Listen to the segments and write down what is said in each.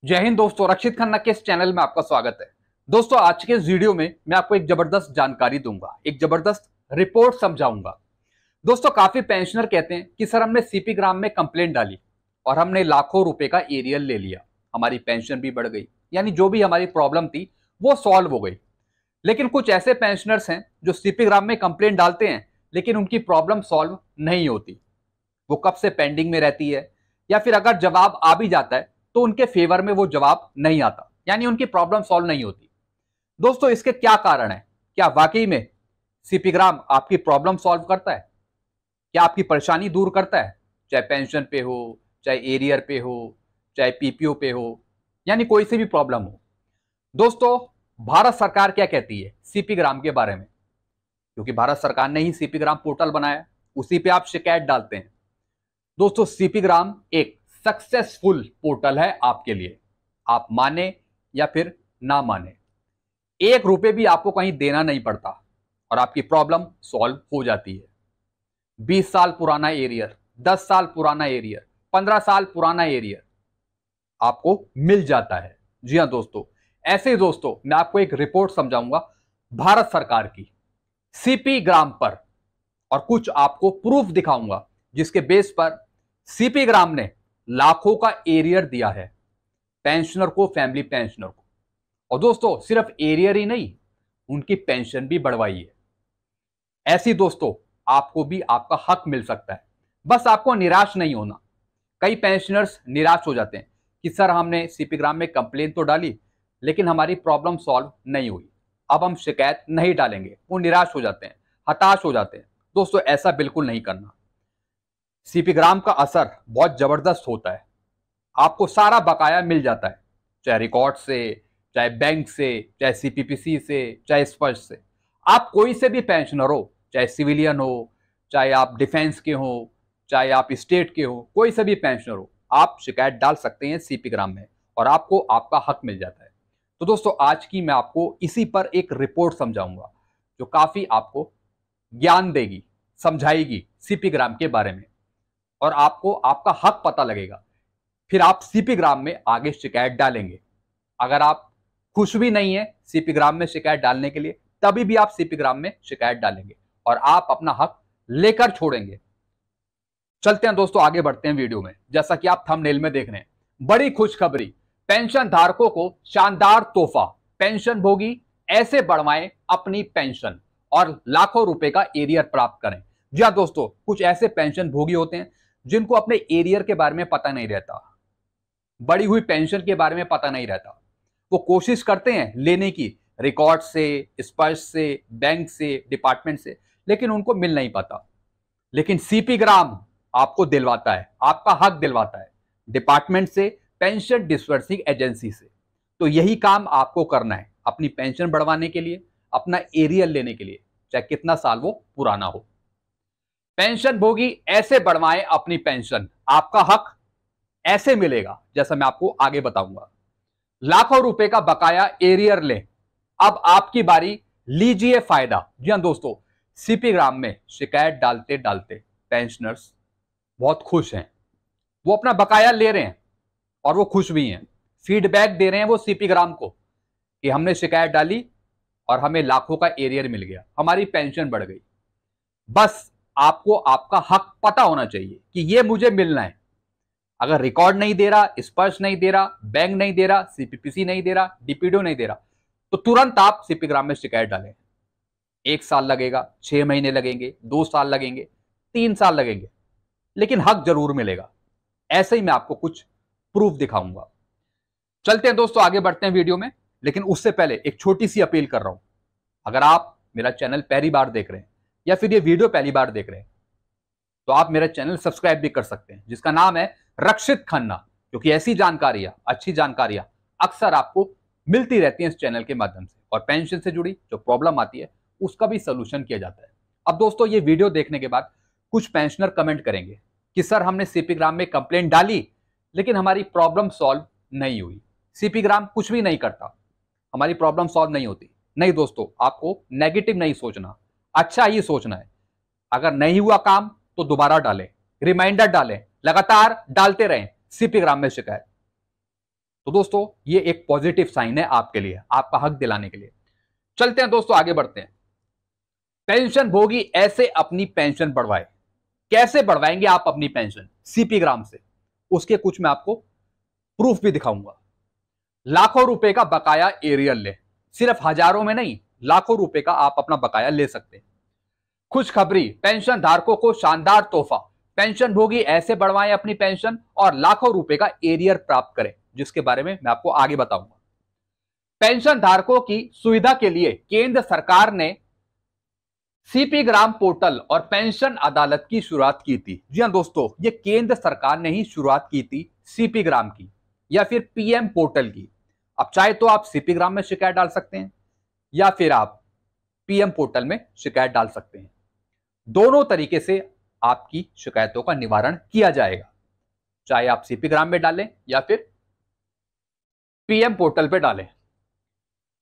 जय हिंद दोस्तों, रक्षित खन्ना के इस चैनल में आपका स्वागत है। दोस्तों, आज के इस वीडियो में मैं आपको एक जबरदस्त जानकारी दूंगा, एक जबरदस्त रिपोर्ट समझाऊंगा। दोस्तों, काफी पेंशनर कहते हैं कि सर हमने सीपी ग्राम में कंप्लेंट डाली और हमने लाखों रुपए का एरियल ले लिया, हमारी पेंशन भी बढ़ गई, यानी जो भी हमारी प्रॉब्लम थी वो सॉल्व हो गई। लेकिन कुछ ऐसे पेंशनर्स हैं जो सीपी ग्राम में कंप्लेंट डालते हैं लेकिन उनकी प्रॉब्लम सॉल्व नहीं होती, वो कब से पेंडिंग में रहती है, या फिर अगर जवाब आ भी जाता है तो उनके फेवर में वो जवाब नहीं आता, यानी उनकी प्रॉब्लम सॉल्व नहीं होती। दोस्तों, इसके क्या कारण है? क्या वाकई में सीपीग्राम आपकी प्रॉब्लम सॉल्व करता है? क्या आपकी परेशानी दूर करता है? चाहे पेंशन पे हो, चाहे एरियर पे हो, चाहे पीपीओ पे हो, यानी कोई सी भी प्रॉब्लम हो। दोस्तों, भारत सरकार क्या कहती है सीपीग्राम के बारे में? क्योंकि भारत सरकार ने ही सीपीग्राम पोर्टल बनाया, उसी पे आप शिकायत डालते हैं। दोस्तों, सीपीग्राम एक सक्सेसफुल पोर्टल है आपके लिए, आप माने या फिर ना माने। 1 रुपए भी आपको कहीं देना नहीं पड़ता और आपकी प्रॉब्लम सॉल्व हो जाती है। 20 साल पुराना एरियर, 10 साल पुराना एरियर, 15 साल पुराना एरियर आपको मिल जाता है। जी हां दोस्तों, ऐसे ही दोस्तों मैं आपको एक रिपोर्ट समझाऊंगा भारत सरकार की सीपी ग्राम पर, और कुछ आपको प्रूफ दिखाऊंगा जिसके बेस पर सीपी ग्राम ने लाखों का एरियर दिया है पेंशनर को, फैमिली पेंशनर को। और दोस्तों, सिर्फ एरियर ही नहीं, उनकी पेंशन भी बढ़वाई है। ऐसी दोस्तों आपको भी आपका हक मिल सकता है, बस आपको निराश नहीं होना। कई पेंशनर्स निराश हो जाते हैं कि सर हमने सीपी ग्राम में कंप्लेन तो डाली लेकिन हमारी प्रॉब्लम सॉल्व नहीं हुई, अब हम शिकायत नहीं डालेंगे। वो निराश हो जाते हैं, हताश हो जाते हैं। दोस्तों, ऐसा बिल्कुल नहीं करना। सीपी ग्राम का असर बहुत जबरदस्त होता है, आपको सारा बकाया मिल जाता है, चाहे रिकॉर्ड से, चाहे बैंक से, चाहे सीपीपीसी से, चाहे स्पर्श से। आप कोई से भी पेंशनर हो, चाहे सिविलियन हो, चाहे आप डिफेंस के हो, चाहे आप स्टेट के हो, कोई से भी पेंशनर हो, आप शिकायत डाल सकते हैं सीपी ग्राम में और आपको आपका हक मिल जाता है। तो दोस्तों, आज की मैं आपको इसी पर एक रिपोर्ट समझाऊंगा जो काफी आपको ज्ञान देगी, समझाएगी सीपी ग्राम के बारे में, और आपको आपका हक पता लगेगा। फिर आप सीपी ग्राम में आगे शिकायत डालेंगे। अगर आप खुश भी नहीं है सीपी ग्राम में शिकायत डालने के लिए, तभी भी आप सीपी ग्राम में शिकायत डालेंगे और आप अपना हक लेकर छोड़ेंगे। चलते हैं दोस्तों, आगे बढ़ते हैं वीडियो में। जैसा कि आप थंबनेल में देख रहे हैं, बड़ी खुशखबरी, पेंशन धारकों को शानदार तोहफा, पेंशन भोगी ऐसे बढ़वाएं अपनी पेंशन और लाखों रुपए का एरियर प्राप्त करें। जी हाँ दोस्तों, कुछ ऐसे पेंशन भोगी होते हैं जिनको अपने एरियर के बारे में पता नहीं रहता, बढ़ी हुई पेंशन के बारे में पता नहीं रहता। वो कोशिश करते हैं लेने की, रिकॉर्ड से, स्पर्श से, बैंक से, डिपार्टमेंट से, लेकिन उनको मिल नहीं पाता। लेकिन सीपी ग्राम आपको दिलवाता है, आपका हक दिलवाता है, डिपार्टमेंट से, पेंशन डिस्बर्सिंग एजेंसी से। तो यही काम आपको करना है अपनी पेंशन बढ़वाने के लिए, अपना एरियल लेने के लिए, चाहे कितना साल वो पुराना हो। पेंशन भोगी ऐसे बढ़वाएं अपनी पेंशन, आपका हक ऐसे मिलेगा जैसा मैं आपको आगे बताऊंगा। लाखों रुपए का बकाया एरियर ले, अब आपकी बारी, लीजिए फायदा। जी हां दोस्तों, सीपी ग्राम में शिकायत डालते डालते पेंशनर्स बहुत खुश हैं, वो अपना बकाया ले रहे हैं और वो खुश भी हैं। फीडबैक दे रहे हैं वो सीपी ग्राम को कि हमने शिकायत डाली और हमें लाखों का एरियर मिल गया, हमारी पेंशन बढ़ गई। बस आपको आपका हक पता होना चाहिए कि ये मुझे मिलना है। अगर रिकॉर्ड नहीं दे रहा, स्पर्श नहीं दे रहा, बैंक नहीं दे रहा, सीपीपीसी नहीं दे रहा, डीपीडीओ नहीं दे रहा, तो तुरंत आप सीपी ग्राम में शिकायत डालें। 1 साल लगेगा, 6 महीने लगेंगे, 2 साल लगेंगे, 3 साल लगेंगे, लेकिन हक जरूर मिलेगा। ऐसे ही मैं आपको कुछ प्रूफ दिखाऊंगा। चलते हैं दोस्तों, आगे बढ़ते हैं वीडियो में, लेकिन उससे पहले एक छोटी सी अपील कर रहा हूं। अगर आप मेरा चैनल पहली बार देख रहे हैं या फिर ये वीडियो पहली बार देख रहे हैं, तो आप मेरा चैनल सब्सक्राइब भी कर सकते हैं, जिसका नाम है रक्षित खन्ना, क्योंकि ऐसी जानकारियां, अच्छी जानकारियां अक्सर आपको मिलती रहती हैं इस चैनल के माध्यम से, और पेंशन से जुड़ी जो प्रॉब्लम आती है उसका भी सोल्यूशन किया जाता है। अब दोस्तों, ये वीडियो देखने के बाद कुछ पेंशनर कमेंट करेंगे कि सर हमने सीपी ग्राम में कंप्लेंट डाली लेकिन हमारी प्रॉब्लम सॉल्व नहीं हुई, सीपी ग्राम कुछ भी नहीं करता, हमारी प्रॉब्लम सॉल्व नहीं होती। नहीं दोस्तों, आपको नेगेटिव नहीं सोचना, अच्छा ही सोचना है। अगर नहीं हुआ काम तो दोबारा डालें, रिमाइंडर डालें, लगातार डालते रहें सीपी ग्राम में शिकायत। तो दोस्तों ये एक पॉजिटिव साइन है आपके लिए, आपका हक दिलाने के लिए। चलते हैं दोस्तों, आगे बढ़ते हैं। पेंशन भोगी ऐसे अपनी पेंशन बढ़वाए। कैसे बढ़वाएंगे आप अपनी पेंशन? सीपी ग्राम से। उसके कुछ मैं आपको प्रूफ भी दिखाऊंगा। लाखों रुपए का बकाया एरियल ले, सिर्फ हजारों में नहीं, लाखों रुपए का आप अपना बकाया ले सकते हैं। खुशखबरी, पेंशन धारकों को शानदार तोहफा। पेंशन भोगी ऐसे बढ़वाएं अपनी पेंशन और लाखों रुपए का एरियर प्राप्त करें, जिसके बारे में मैं आपको आगे बताऊंगा। पेंशन धारकों की सुविधा के लिए केंद्र सरकार ने सीपी ग्राम पोर्टल और पेंशन अदालत की शुरुआत की थी। जी हां दोस्तों, ये केंद्र सरकार ने ही शुरुआत की थी सीपी ग्राम की या फिर पीएम पोर्टल की। अब चाहे तो आप सीपी ग्राम में शिकायत डाल सकते हैं या फिर आप पीएम पोर्टल में शिकायत डाल सकते हैं। दोनों तरीके से आपकी शिकायतों का निवारण किया जाएगा, चाहे आप सीपी ग्राम में डालें या फिर पीएम पोर्टल पे डालें,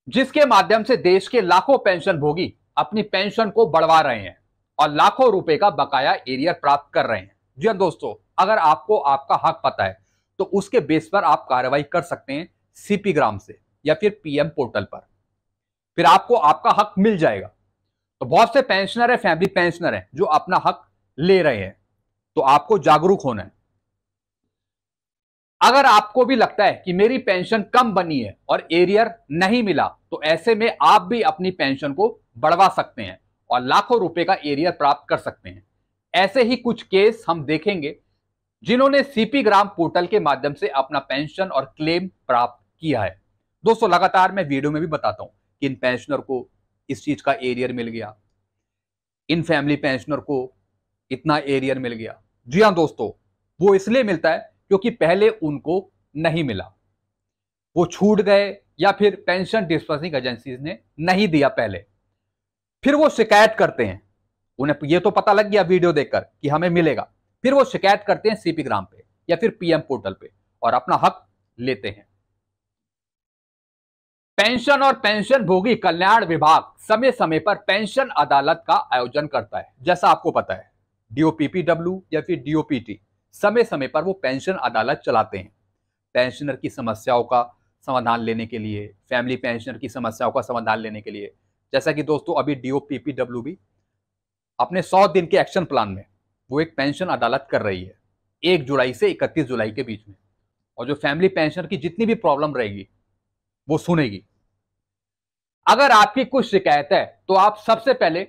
जिसके माध्यम से देश के लाखों पेंशन भोगी अपनी पेंशन को बढ़वा रहे हैं और लाखों रुपए का बकाया एरियर प्राप्त कर रहे हैं। जी हां दोस्तों, अगर आपको आपका हक पता है तो उसके बेस पर आप कार्रवाई कर सकते हैं सीपी ग्राम से या फिर पीएम पोर्टल पर, फिर आपको आपका हक मिल जाएगा। तो बहुत से पेंशनर है, फैमिली पेंशनर है, जो अपना हक ले रहे हैं, तो आपको जागरूक होना है। अगर आपको भी लगता है कि मेरी पेंशन कम बनी है और एरियर नहीं मिला, तो ऐसे में आप भी अपनी पेंशन को बढ़वा सकते हैं और लाखों रुपए का एरियर प्राप्त कर सकते हैं। ऐसे ही कुछ केस हम देखेंगे जिन्होंने सीपी ग्राम पोर्टल के माध्यम से अपना पेंशन और क्लेम प्राप्त किया है। दोस्तों लगातार मैं वीडियो में भी बताता हूं कि इन पेंशनर को इस चीज का एरियर मिल गया, इन फैमिली पेंशनर को इतना एरियर मिल गया। जी हां दोस्तों, वो इसलिए मिलता है क्योंकि पहले उनको नहीं मिला, वो छूट गए या फिर पेंशन डिस्बर्सिंग एजेंसीज ने नहीं दिया पहले, फिर वो शिकायत करते हैं। उन्हें ये तो पता लग गया वीडियो देखकर कि हमें मिलेगा, फिर वो शिकायत करते हैं सीपी ग्राम पे या फिर पीएम पोर्टल पे और अपना हक लेते हैं। पेंशन और पेंशन भोगी कल्याण विभाग समय समय पर पेंशन अदालत का आयोजन करता है। जैसा आपको पता है, डीओपीपीडब्ल्यू या फिर डीओपीटी समय समय पर वो पेंशन अदालत चलाते हैं, पेंशनर की समस्याओं का समाधान लेने के लिए, फैमिली पेंशनर की समस्याओं का समाधान लेने के लिए। जैसा कि दोस्तों अभी डीओपीपीडब्ल्यू भी अपने 100 दिन के एक्शन प्लान में वो एक पेंशन अदालत कर रही है 1 जुलाई से 31 जुलाई के बीच में, और जो फैमिली पेंशनर की जितनी भी प्रॉब्लम रहेगी वो सुनेगी। अगर आपकी कुछ शिकायत है तो आप सबसे पहले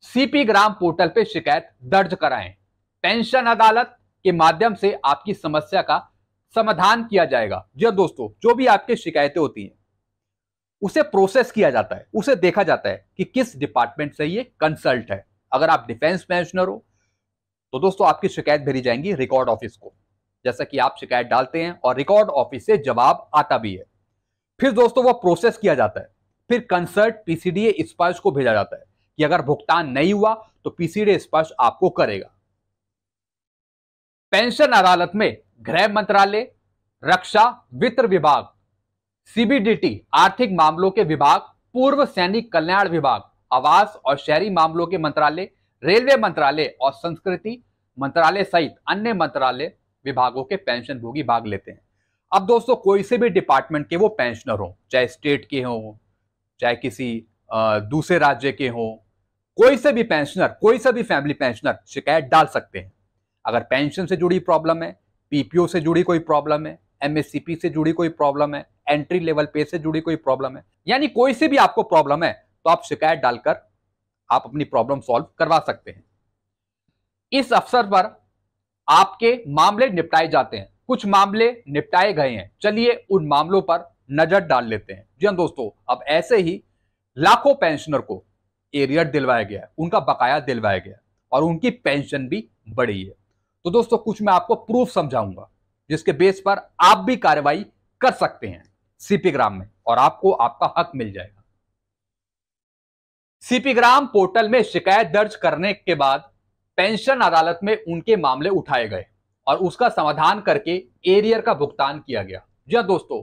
सीपी ग्राम पोर्टल पे शिकायत दर्ज कराएं। पेंशन अदालत के माध्यम से आपकी समस्या का समाधान किया जाएगा। जी दोस्तों, जो भी आपकी शिकायतें होती हैं उसे प्रोसेस किया जाता है, उसे देखा जाता है कि किस डिपार्टमेंट से ये कंसल्ट है। अगर आप डिफेंस पेंशनर हो तो दोस्तों आपकी शिकायत भेजी जाएंगी रिकॉर्ड ऑफिस को, जैसा कि आप शिकायत डालते हैं और रिकॉर्ड ऑफिस से जवाब आता भी है। फिर दोस्तों वो प्रोसेस किया जाता है, फिर कंसर्ट पीसीडीए स्पर्श को भेजा जाता है कि अगर भुगतान नहीं हुआ तो पीसीडीए स्पर्श आपको करेगा। पेंशन अदालत में गृह मंत्रालय, रक्षा, वित्त विभाग, सीबीडीटी आर्थिक मामलों के विभाग, पूर्व सैनिक कल्याण विभाग, आवास और शहरी मामलों के मंत्रालय, रेलवे मंत्रालय और संस्कृति मंत्रालय सहित अन्य मंत्रालय विभागों के पेंशन भोगी भाग लेते हैं। अब दोस्तों कोई से भी डिपार्टमेंट के वो पेंशनर हो, चाहे स्टेट के हो, चाहे किसी दूसरे राज्य के हो, कोई से भी पेंशनर, कोई से भी फैमिली पेंशनर शिकायत डाल सकते हैं। अगर पेंशन से जुड़ी प्रॉब्लम है, पीपीओ से जुड़ी कोई प्रॉब्लम है, एमएससीपी से जुड़ी कोई प्रॉब्लम है, एंट्री लेवल पे से जुड़ी कोई प्रॉब्लम है, यानी कोई से भी आपको प्रॉब्लम है तो आप शिकायत डालकर आप अपनी प्रॉब्लम सॉल्व करवा सकते हैं। इस अवसर पर आपके मामले निपटाए जाते हैं। कुछ मामले निपटाए गए हैं, चलिए उन मामलों पर नजर डाल लेते हैं। जी हां दोस्तों, अब ऐसे ही लाखों पेंशनर को एरियर दिलवाया गया है, उनका बकाया दिलवाया गया है और उनकी पेंशन भी बढ़ी है। तो दोस्तों कुछ मैं आपको प्रूफ समझाऊंगा जिसके बेस पर आप भी कार्रवाई कर सकते हैं सीपी ग्राम में और आपको आपका हक मिल जाएगा। सीपी ग्राम पोर्टल में शिकायत दर्ज करने के बाद पेंशन अदालत में उनके मामले उठाए गए और उसका समाधान करके एरियर का भुगतान किया गया। जी हां दोस्तों,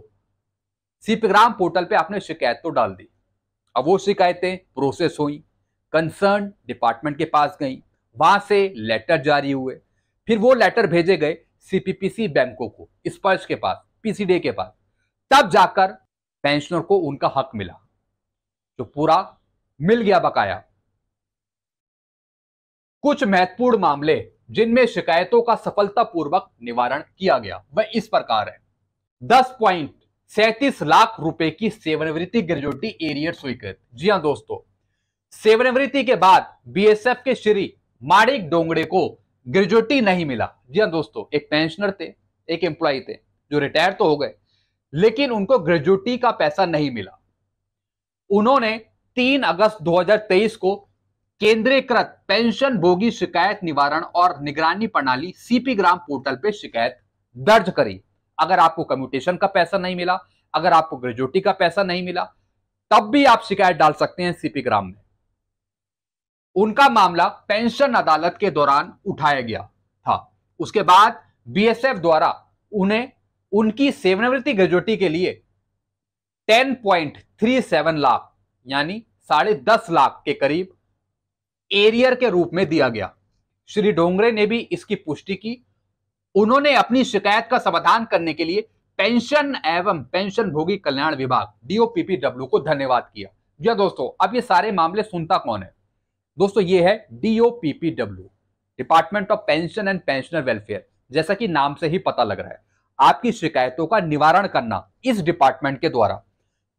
सीपी ग्राम पोर्टल पे आपने शिकायत तो डाल दी, अब वो शिकायतें प्रोसेस हुई, कंसर्न डिपार्टमेंट के पास गई, वहां से लेटर जारी हुए, फिर वो लेटर भेजे गए सीपीपीसी बैंकों को, स्पर्श के पास, पीसीडी के पास, तब जाकर पेंशनर को उनका हक मिला, जो पूरा मिल गया बकाया। कुछ महत्वपूर्ण मामले जिनमें शिकायतों का सफलतापूर्वक निवारण किया गया वह इस प्रकार है। 10.37 लाख रुपए की सेवानिवृत्ति ग्रेजुएटी एरियर स्वीकृत। जी हां दोस्तों, सेवानिवृत्ति के बाद बीएसएफ के श्री माणिक डोंगड़े को ग्रेजुएटी नहीं मिला। जी हां दोस्तों, एक पेंशनर थे, एक एम्प्लॉय थे जो रिटायर तो हो गए, लेकिन उनको ग्रेजुएटी का पैसा नहीं मिला। उन्होंने 3 अगस्त 2023 को केंद्रीकृत पेंशन भोगी शिकायत निवारण और निगरानी प्रणाली सीपी ग्राम पोर्टल पे शिकायत दर्ज करी। अगर आपको कम्यूटेशन का पैसा नहीं मिला, अगर आपको ग्रेजुएटी का पैसा नहीं मिला, तब भी आप शिकायत डाल सकते हैं सीपी ग्राम में। उनका मामला पेंशन अदालत के दौरान उठाया गया था। उसके बाद बीएसएफ द्वारा उन्हें उनकी सेवानिवृत्ति ग्रेजुएटी के लिए 10.37 लाख यानी 10.5 लाख के करीब एरियर के रूप में दिया गया। श्री डोंगरे ने भी इसकी पुष्टि की। उन्होंने अपनी शिकायत का समाधान करने के लिए पेंशन एवं पेंशन भोगी कल्याण विभाग डीओपीपीडब्ल्यू को धन्यवाद किया। जी दोस्तों, अब ये सारे मामले सुनता कौन है? दोस्तों, ये है DOPPW, department of pension and pensioner welfare. जैसा कि नाम से ही पता लग रहा है, आपकी शिकायतों का निवारण करना इस डिपार्टमेंट के द्वारा।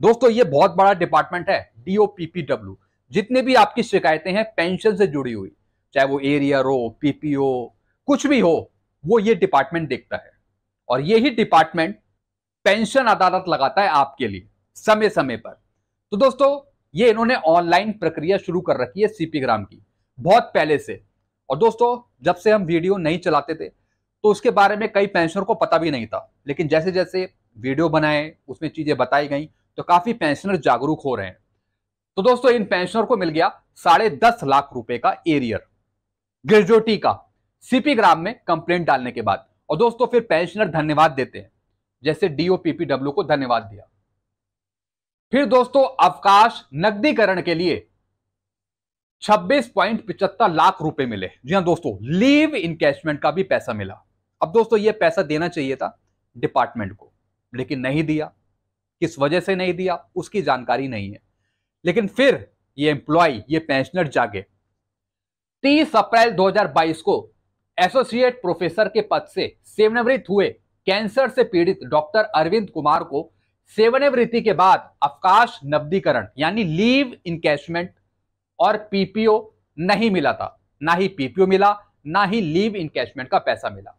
दोस्तों, ये बहुत बड़ा डिपार्टमेंट है डीओपीपीडब्ल्यू। जितने भी आपकी शिकायतें हैं पेंशन से जुड़ी हुई, चाहे वो एरियर हो, पीपीओ, कुछ भी हो, वो ये डिपार्टमेंट देखता है। और यही डिपार्टमेंट पेंशन अदालत लगाता है आपके लिए समय समय पर। तो दोस्तों, ये इन्होंने ऑनलाइन प्रक्रिया शुरू कर रखी है सीपी ग्राम की बहुत पहले से। और दोस्तों, जब से हम वीडियो नहीं चलाते थे तो उसके बारे में कई पेंशनर को पता भी नहीं था, लेकिन जैसे जैसे वीडियो बनाए, उसमें चीजें बताई गई, तो काफी पेंशनर जागरूक हो रहे हैं। तो दोस्तों, इन पेंशनर को मिल गया 10.5 लाख रुपए का एरियर ग्रेजुएटी का सीपी ग्राम में कंप्लेंट डालने के बाद। और दोस्तों, फिर पेंशनर धन्यवाद देते हैं, जैसे डीओपीपीडब्ल्यू को धन्यवाद दिया। फिर दोस्तों, अवकाश नकदीकरण के लिए 26.75 लाख रुपए मिले। जी हां दोस्तों, लीव इनकैशमेंट का भी पैसा मिला। अब दोस्तों, यह पैसा देना चाहिए था डिपार्टमेंट को, लेकिन नहीं दिया। किस वजह से नहीं दिया उसकी जानकारी नहीं है, लेकिन फिर ये एम्प्लॉय, ये पेंशनर जागे। 30 अप्रैल 2022 को एसोसिएट प्रोफेसर के पद से सेवानिवृत्त हुए कैंसर से पीड़ित डॉक्टर अरविंद कुमार को सेवानिवृत्ति के बाद अवकाश नकदीकरण यानी लीव इनकैशमेंट और पीपीओ नहीं मिला था। ना ही पीपीओ मिला, ना ही लीव इनकैशमेंट का पैसा मिला।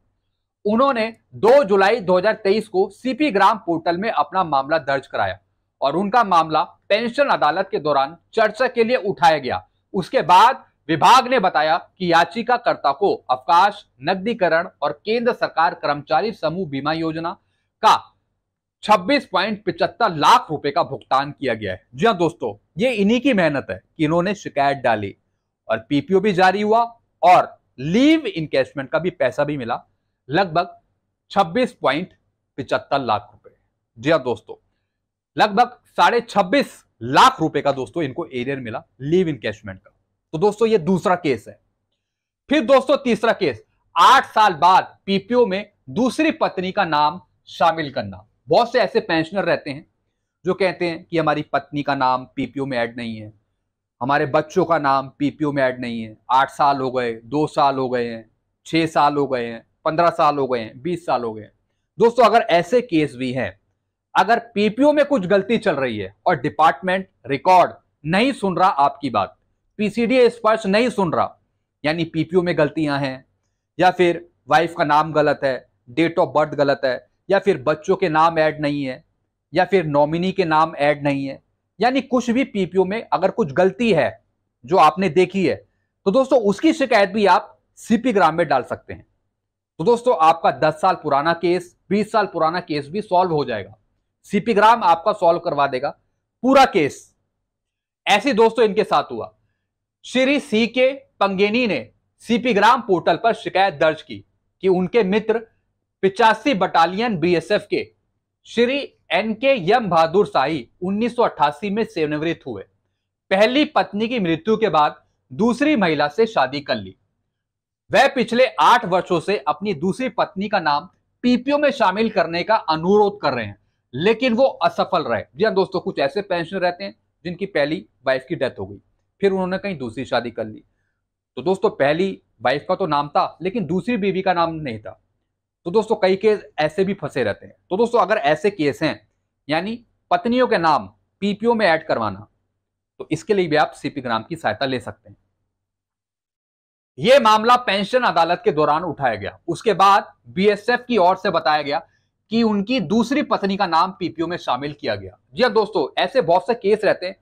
उन्होंने 2 जुलाई 2023 को सीपी ग्राम पोर्टल में अपना मामला दर्ज कराया और उनका मामला पेंशन अदालत के दौरान चर्चा के लिए उठाया गया। उसके बाद विभाग ने बताया कि याचिकाकर्ता को अवकाश नकदीकरण और केंद्र सरकार कर्मचारी समूह बीमा योजना का 26.75 लाख रुपए का भुगतान किया गया है। जी हां दोस्तों, ये इन्हीं की मेहनत है कि इन्होंने शिकायत डाली और पीपीओ भी जारी हुआ और लीव इनकैशमेंट का भी पैसा भी मिला, लगभग 26.75 लाख रुपए। जी हां दोस्तों, लगभग 26.5 लाख रुपए का दोस्तों इनको एरियर मिला लीव इनकैशमेंट का। तो दोस्तों, ये दूसरा केस है। फिर दोस्तों, तीसरा केस, 8 साल बाद पीपीओ में दूसरी पत्नी का नाम शामिल करना। बहुत से ऐसे पेंशनर रहते हैं जो कहते हैं कि हमारी पत्नी का नाम पीपीओ में ऐड नहीं है, हमारे बच्चों का नाम पीपीओ में ऐड नहीं है। 8 साल हो गए, 2 साल हो गए हैं, 6 साल हो गए हैं, 15 साल हो गए हैं, 20 साल हो गए हैं। दोस्तों, अगर ऐसे केस भी हैं, अगर पीपीओ में कुछ गलती चल रही है और डिपार्टमेंट रिकॉर्ड नहीं सुन रहा आपकी बात, पीसीडी स्पर्श नहीं सुन रहा, यानी पीपीओ में गलतियां हैं, या फिर वाइफ का नाम गलत है, डेट ऑफ बर्थ गलत है, या फिर बच्चों के नाम ऐड नहीं है, या फिर नॉमिनी के नाम ऐड नहीं है, यानी कुछ भी पीपीओ में अगर कुछ गलती है जो आपने देखी है, तो दोस्तों उसकी शिकायत भी आप सीपी ग्राम में डाल सकते हैं। तो दोस्तों, आपका 10 साल पुराना केस, 20 साल पुराना केस भी सॉल्व हो जाएगा। सीपी ग्राम आपका सॉल्व करवा देगा पूरा केस। ऐसे दोस्तों इनके साथ हुआ। श्री सी के पंगेनी ने सीपी ग्राम पोर्टल पर शिकायत दर्ज की कि उनके मित्र 85 बटालियन बीएसएफ के श्री एनके यम बहादुर शाही 1988 में सेवानिवृत्त हुए। पहली पत्नी की मृत्यु के बाद दूसरी महिला से शादी कर ली। वह पिछले 8 वर्षों से अपनी दूसरी पत्नी का नाम पीपीओ में शामिल करने का अनुरोध कर रहे हैं, लेकिन वो असफल रहे। जी हाँ दोस्तों, कुछ ऐसे पेंशनर रहते हैं जिनकी पहली वाइफ की डेथ हो गई, फिर उन्होंने कहीं दूसरी शादी कर ली। तो दोस्तों पहली वाइफ का तो नाम था लेकिन दूसरी बीवी का नाम नहीं था। तो दोस्तों कई केस ऐसे भी फंसे रहते हैं। तो दोस्तों अगर ऐसे केस हैं, यानी पत्नियों के नाम पीपीओ में ऐड करवाना, तो इसके लिए भी आप सीपी ग्राम की सहायता ले सकते हैं। यह मामला पेंशन अदालत के दौरान उठाया गया। उसके बाद बीएसएफ की ओर से बताया गया कि उनकी दूसरी पत्नी का नाम पीपीओ में शामिल किया गया। जी हाँ दोस्तों, ऐसे बहुत से केस रहते हैं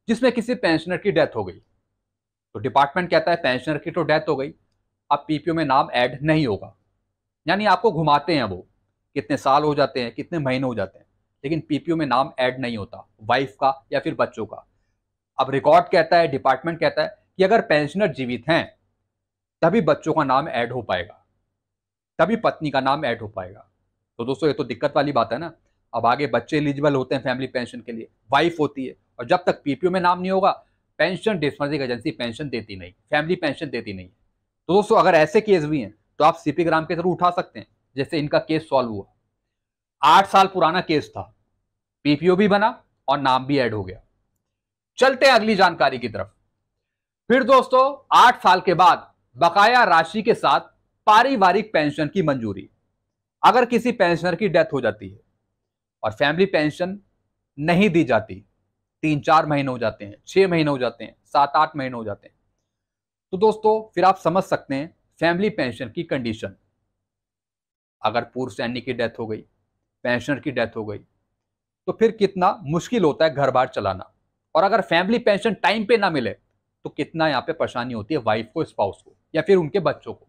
जिसमें किसी पेंशनर की डेथ हो गई, तो डिपार्टमेंट कहता है पेंशनर की तो डेथ हो गई, अब पीपीओ में नाम ऐड नहीं होगा। यानी आपको घुमाते हैं, वो कितने साल हो जाते हैं, कितने महीने हो जाते हैं, लेकिन पीपीओ में नाम ऐड नहीं होता वाइफ का या फिर बच्चों का। अब रिकॉर्ड कहता है, डिपार्टमेंट कहता है कि अगर पेंशनर जीवित हैं तभी बच्चों का नाम ऐड हो पाएगा, तभी पत्नी का नाम ऐड हो पाएगा। तो दोस्तों ये तो दिक्कत वाली बात है ना। अब आगे बच्चे एलिजिबल होते हैं फैमिली पेंशन के लिए, वाइफ होती है, और जब तक पीपीओ में नाम नहीं होगा पेंशन डिस्बर्सिंग एजेंसी पेंशन देती नहीं, फैमिली पेंशन देती नहीं। तो दोस्तों अगर ऐसे केस भी हैं तो आप सीपी ग्राम के थ्रू उठा सकते हैं, जैसे इनका केस सॉल्व हुआ। 8 साल पुराना केस था, पीपीओ भी बना और नाम भी ऐड हो गया। चलते हैं अगली जानकारी की तरफ। फिर दोस्तों 8 साल के बाद बकाया राशि के साथ पारिवारिक पेंशन की मंजूरी। अगर किसी पेंशनर की डेथ हो जाती है और फैमिली पेंशन नहीं दी जाती, 3-4 महीने हो जाते हैं, 6 महीने हो जाते हैं, 7-8 महीने हो जाते हैं, तो दोस्तों फिर आप समझ सकते हैं फैमिली पेंशन की कंडीशन। अगर पूर्व सैनिक की डेथ हो गई, पेंशनर की डेथ हो गई, तो फिर कितना मुश्किल होता है घर बार चलाना। और अगर फैमिली पेंशन टाइम पे ना मिले तो कितना यहां पे परेशानी होती है वाइफ को, स्पाउस को या फिर उनके बच्चों को।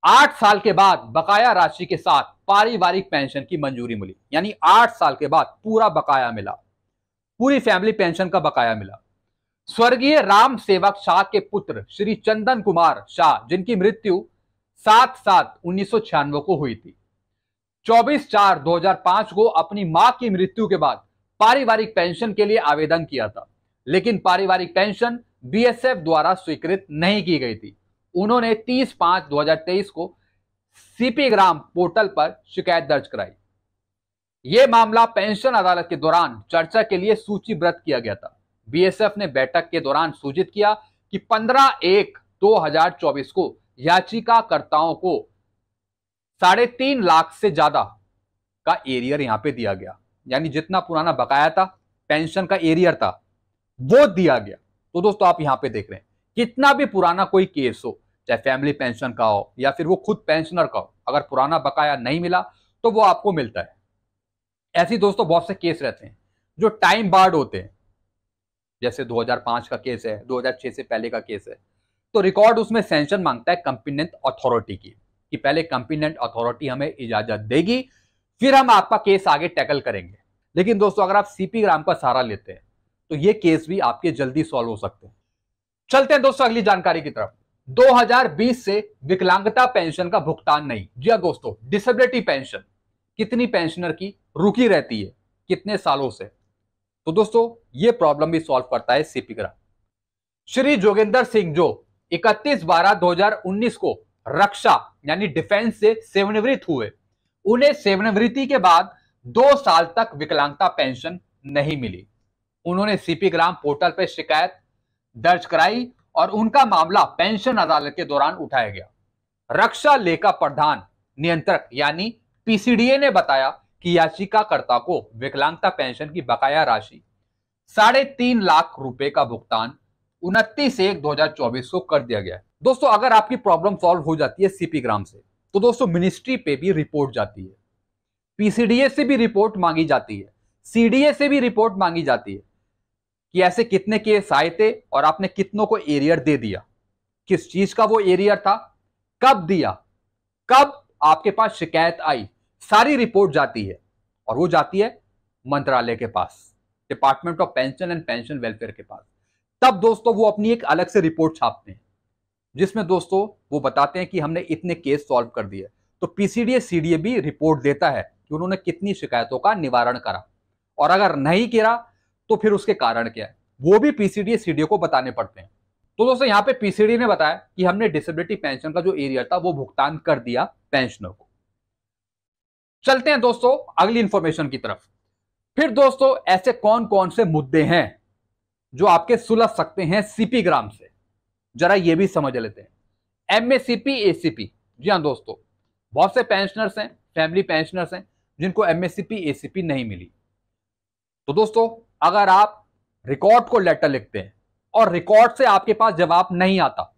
8 साल के बाद बकाया राशि के साथ पारिवारिक पेंशन की मंजूरी मिली, यानी 8 साल के बाद पूरा बकाया मिला, पूरी फैमिली पेंशन का बकाया मिला। स्वर्गीय राम सेवक शाह के पुत्र श्री चंदन कुमार शाह, जिनकी मृत्यु 7/7/1996 को हुई थी, 24/4/2005 को अपनी मां की मृत्यु के बाद पारिवारिक पेंशन के लिए आवेदन किया था, लेकिन पारिवारिक पेंशन बीएसएफ द्वारा स्वीकृत नहीं की गई थी। उन्होंने 30/5/2023 को सीपी ग्राम पोर्टल पर शिकायत दर्ज कराई। यह मामला पेंशन अदालत के दौरान चर्चा के लिए सूचीबद्ध किया गया था। बीएसएफ ने बैठक के दौरान सूचित किया कि 15/1/2024 को याचिकाकर्ताओं को 3.5 लाख से ज्यादा का एरियर यहां पे दिया गया, यानी जितना पुराना बकाया था पेंशन का एरियर था वो दिया गया। तो दोस्तों आप यहां पे देख रहे हैं कितना भी पुराना कोई केस हो, चाहे फैमिली पेंशन का हो या फिर वो खुद पेंशनर का हो, अगर पुराना बकाया नहीं मिला तो वो आपको मिलता है। ऐसी दोस्तों बहुत से केस रहते हैं जो टाइम बार्ड होते हैं, जैसे 2005 का केस है, 2006 से पहले का केस है, तो रिकॉर्ड उसमें सैंक्शन मांगता है कंपिटेंट अथॉरिटी की, कि पहले कंपिटेंट अथॉरिटी हमें इजाजत देगी फिर हम आपका केस आगे टैकल करेंगे। लेकिन दोस्तों अगर आप सीपी ग्राम का सहारा लेते हैं तो ये केस भी आपके जल्दी सॉल्व हो सकते हैं। चलते हैं दोस्तों अगली जानकारी की तरफ। 2020 से विकलांगता पेंशन का भुगतान नहीं। जी हां दोस्तों, डिसेबिलिटी पेंशन कितनी पेंशनर की रुकी रहती है, कितने सालों से, तो दोस्तों ये प्रॉब्लम भी सॉल्व करता है सीपी ग्राम। श्री जोगिंदर सिंह जो 31/12/2019 को रक्षा यानी डिफेंस से सेवानिवृत्त हुए, उन्हें सेवानिवृत्ति के बाद 2 साल तक विकलांगता पेंशन नहीं मिली। उन्होंने सीपी ग्राम पोर्टल पर शिकायत दर्ज कराई और उनका मामला पेंशन अदालत के दौरान उठाया गया। रक्षा लेखा प्रधान नियंत्रक यानी पीसीडीए ने बताया कि याचिकाकर्ता को विकलांगता पेंशन की बकाया राशि 3.5 लाख रुपए का भुगतान 29/1/2024 को कर दिया गया है। दोस्तों अगर आपकी प्रॉब्लम सॉल्व हो जाती है सीपी ग्राम से, तो दोस्तों मिनिस्ट्री पे भी रिपोर्ट जाती है, पीसीडीए से भी रिपोर्ट मांगी जाती है, सीडीए से भी रिपोर्ट मांगी जाती है कि ऐसे कितने केस आए थे और आपने कितनों को एरियर दे दिया, किस चीज का वो एरियर था, कब दिया, कब आपके पास शिकायत आई, सारी रिपोर्ट जाती है और वो जाती है मंत्रालय के पास, department of pension and pension welfare के पास। तब दोस्तों वो अपनी एक अलग से रिपोर्ट छापते हैं जिसमें दोस्तों वो बताते हैं कि हमने इतने केस सॉल्व कर दिए। तो पीसीडीए सीडीए भी रिपोर्ट देता है कि उन्होंने कितनी शिकायतों का निवारण करा, और अगर नहीं किया तो फिर उसके कारण क्या है वो भी पीसीडीए सीडीए को बताने पड़ते हैं। तो दोस्तों यहां पे पीसीडीए ने बताया कि हमने डिसेबिलिटी पेंशन का जो एरियर था वो भुगतान कर दिया पेंशनर को। चलते हैं दोस्तों अगली इंफॉर्मेशन की तरफ। फिर दोस्तों ऐसे कौन कौन से मुद्दे हैं जो आपके सुलझ सकते हैं सीपी ग्राम से, जरा ये भी समझ लेते हैं। एमएससीपी एसीपी, जी हाँ दोस्तों, बहुत से पेंशनर्स हैं, फैमिली पेंशनर्स हैं जिनको एमएससीपी एसीपी नहीं मिली। तो दोस्तों अगर आप रिकॉर्ड को लेटर लिखते हैं और रिकॉर्ड से आपके पास जवाब नहीं आता,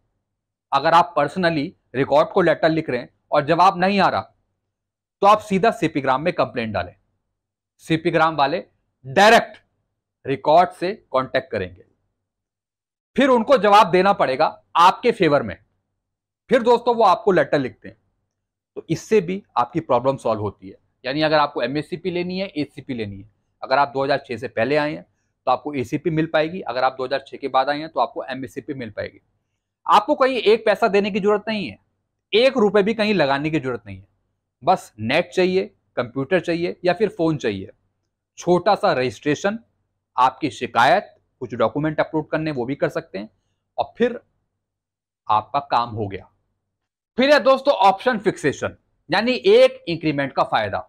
अगर आप पर्सनली रिकॉर्ड को लेटर लिख रहे हैं और जवाब नहीं आ रहा, तो आप सीधा सीपी ग्राम में कंप्लेंट डालें। सीपी ग्राम वाले डायरेक्ट रिकॉर्ड से कांटेक्ट करेंगे, फिर उनको जवाब देना पड़ेगा आपके फेवर में। फिर दोस्तों वो आपको लेटर लिखते हैं, तो इससे भी आपकी प्रॉब्लम सॉल्व होती है। यानी अगर आपको एमएससीपी लेनी है, एसीपी लेनी है, अगर आप 2006 से पहले आए हैं तो आपको एसीपी मिल पाएगी, अगर आप 2006 के बाद आए हैं तो आपको एमएससीपी मिल पाएगी। आपको कहीं एक पैसा देने की जरूरत नहीं है, एक रुपए भी कहीं लगाने की जरूरत नहीं है। बस नेट चाहिए, कंप्यूटर चाहिए या फिर फोन चाहिए, छोटा सा रजिस्ट्रेशन, आपकी शिकायत, कुछ डॉक्यूमेंट अपलोड करने वो भी कर सकते हैं, और फिर आपका काम हो गया। फिर है दोस्तों ऑप्शन फिक्सेशन, यानी एक इंक्रीमेंट का फायदा।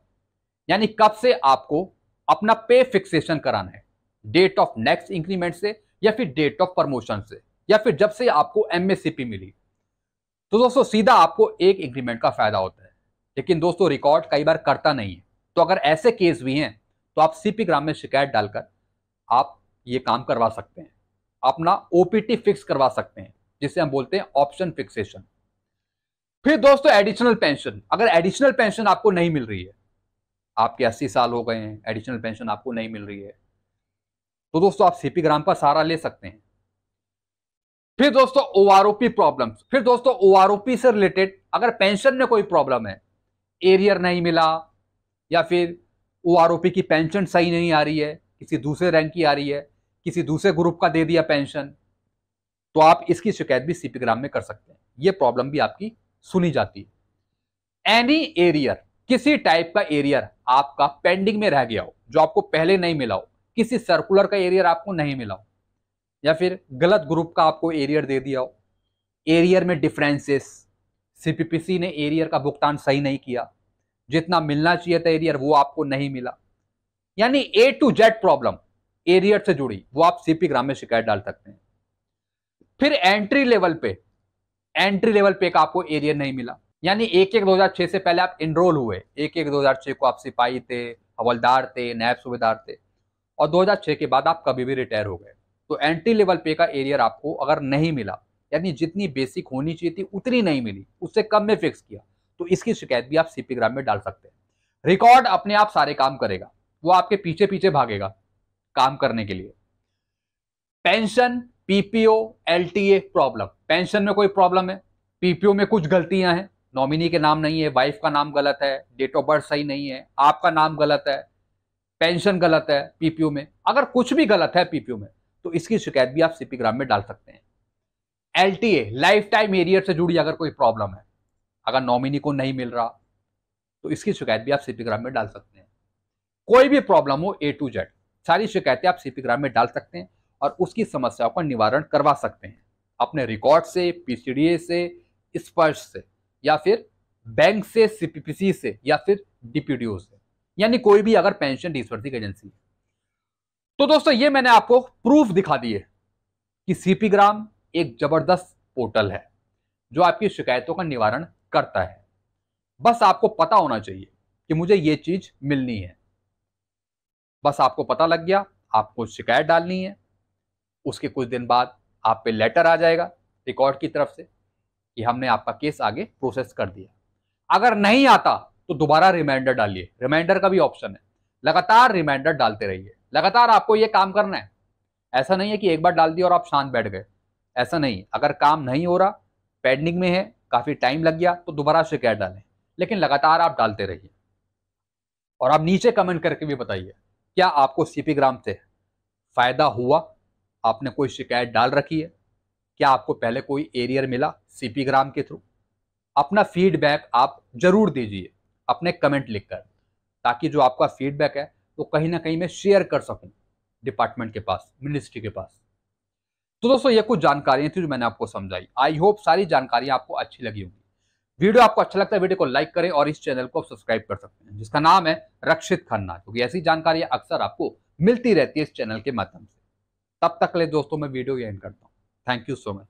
यानी कब से आपको अपना पे फिक्सेशन कराना है, डेट ऑफ नेक्स्ट इंक्रीमेंट से या फिर डेट ऑफ प्रमोशन से, या फिर जब से आपको एमएससीपी मिली। तो दोस्तों सीधा आपको एक इंक्रीमेंट का फायदा होता है, लेकिन दोस्तों रिकॉर्ड कई बार करता नहीं है। तो अगर ऐसे केस भी हैं तो आप सीपी ग्राम में शिकायत डालकर आप ये काम करवा सकते हैं, अपना ओपीटी फिक्स करवा सकते हैं, जिसे हम बोलते हैं ऑप्शन फिक्सेशन। फिर दोस्तों एडिशनल पेंशन, अगर एडिशनल पेंशन आपको नहीं मिल रही है, आपके 80 साल हो गए हैं, एडिशनल पेंशन आपको नहीं मिल रही है, तो दोस्तों आप सीपी ग्राम का सहारा ले सकते हैं। फिर दोस्तों ओआरओपी प्रॉब्लम्स, फिर दोस्तों ओआरओपी से रिलेटेड अगर पेंशन में कोई प्रॉब्लम है, एरियर नहीं मिला या फिर ओआरओपी की पेंशन सही नहीं आ रही है, किसी दूसरे रैंक की आ रही है, किसी दूसरे ग्रुप का दे दिया पेंशन, तो आप इसकी शिकायत भी सीपी ग्राम में कर सकते हैं। यह प्रॉब्लम भी आपकी सुनी जाती है। एनी एरियर, किसी टाइप का एरियर आपका पेंडिंग में रह गया हो, जो आपको पहले नहीं मिला हो, किसी सर्कुलर का एरियर आपको नहीं मिला हो, या फिर गलत ग्रुप का आपको एरियर दे दिया हो, एरियर में डिफरेंसेस, सीपीपीसी ने एरियर का भुगतान सही नहीं किया, जितना मिलना चाहिए था एरियर वो आपको नहीं मिला, यानी ए टू जेड प्रॉब्लम एरियर से जुड़ी, वो आप सीपी ग्राम में शिकायत डाल सकते हैं। फिर एंट्री लेवल पे का आपको एरियर नहीं मिला, यानी 1/1/2006 से पहले आप इनरोल हुए, 1/1/2006 को आप सिपाही थे, हवलदार थे, नायब सूबेदार थे, और 2006 के बाद आप कभी भी रिटायर हो गए, तो एंट्री लेवल पे का एरियर आपको अगर नहीं मिला, यानी जितनी बेसिक होनी चाहिए थी उतनी नहीं मिली, उससे कम में फिक्स किया, तो इसकी शिकायत भी आप सीपी ग्राम में डाल सकते हैं। रिकॉर्ड अपने आप सारे काम करेगा, वो आपके पीछे पीछे भागेगा काम करने के लिए। Pension, PPO, LTA problem, pension में कोई प्रॉब्लम है, पीपीओ में कुछ गलतियां हैं, नॉमिनी के नाम नहीं है, वाइफ का नाम गलत है, डेट ऑफ बर्थ सही नहीं है, आपका नाम गलत है, पेंशन गलत है, पीपीओ में अगर कुछ भी गलत है पीपीओ में, तो इसकी शिकायत भी आप सीपी ग्राम में डाल सकते हैं। एलटीए, लाइफ टाइम एरियर से जुड़ी अगर कोई प्रॉब्लम है, अगर नॉमिनी को नहीं मिल रहा, तो इसकी शिकायत भी आप सीपी ग्राम में डाल सकते हैं। कोई भी प्रॉब्लम हो ए टू जेड, सारी शिकायतें आप सीपी ग्राम में डाल सकते हैं और उसकी समस्याओं का निवारण करवा सकते हैं, अपने रिकॉर्ड से, पीसीडीए से, स्पर्श से, या फिर बैंक से, सीपीपीसी से, या फिर डीपीडीओ से, यानी कोई भी अगर पेंशन डिसबर्सिंग एजेंसी। तो दोस्तों ये मैंने आपको प्रूफ दिखा दिए कि सीपी ग्राम एक जबरदस्त पोर्टल है जो आपकी शिकायतों का निवारण करता है। बस आपको पता होना चाहिए कि मुझे ये चीज मिलनी है, बस आपको पता लग गया, आपको शिकायत डालनी है, उसके कुछ दिन बाद आप पे लेटर आ जाएगा रिकॉर्ड की तरफ से कि हमने आपका केस आगे प्रोसेस कर दिया। अगर नहीं आता तो दोबारा रिमाइंडर डालिए, रिमाइंडर का भी ऑप्शन है, लगातार रिमाइंडर डालते रहिए, लगातार आपको ये काम करना है। ऐसा नहीं है कि एक बार डाल दिया और आप शांत बैठ गए, ऐसा नहीं। अगर काम नहीं हो रहा, पेंडिंग में है, काफी टाइम लग गया, तो दोबारा शिकायत डालें, लेकिन लगातार आप डालते रहिए। और आप नीचे कमेंट करके भी बताइए क्या आपको सीपी ग्राम से फायदा हुआ, आपने कोई शिकायत डाल रखी है, क्या आपको पहले कोई एरियर मिला सीपी ग्राम के थ्रू। अपना फीडबैक आप जरूर दीजिए अपने कमेंट लिखकर, ताकि जो आपका फीडबैक है वो कहीं ना कहीं मैं शेयर कर सकूं डिपार्टमेंट के पास, मिनिस्ट्री के पास। तो दोस्तों ये कुछ जानकारियां थी जो मैंने आपको समझाई। आई होप सारी जानकारियां आपको अच्छी लगी होंगी। वीडियो आपको अच्छा लगता है वीडियो को लाइक करें और इस चैनल को सब्सक्राइब कर सकते हैं जिसका नाम है रक्षित खन्ना, क्योंकि ऐसी जानकारी अक्सर आपको मिलती रहती है इस चैनल के माध्यम से। तब तक के लिए दोस्तों मैं वीडियो एंड करता हूं। Thank you so much.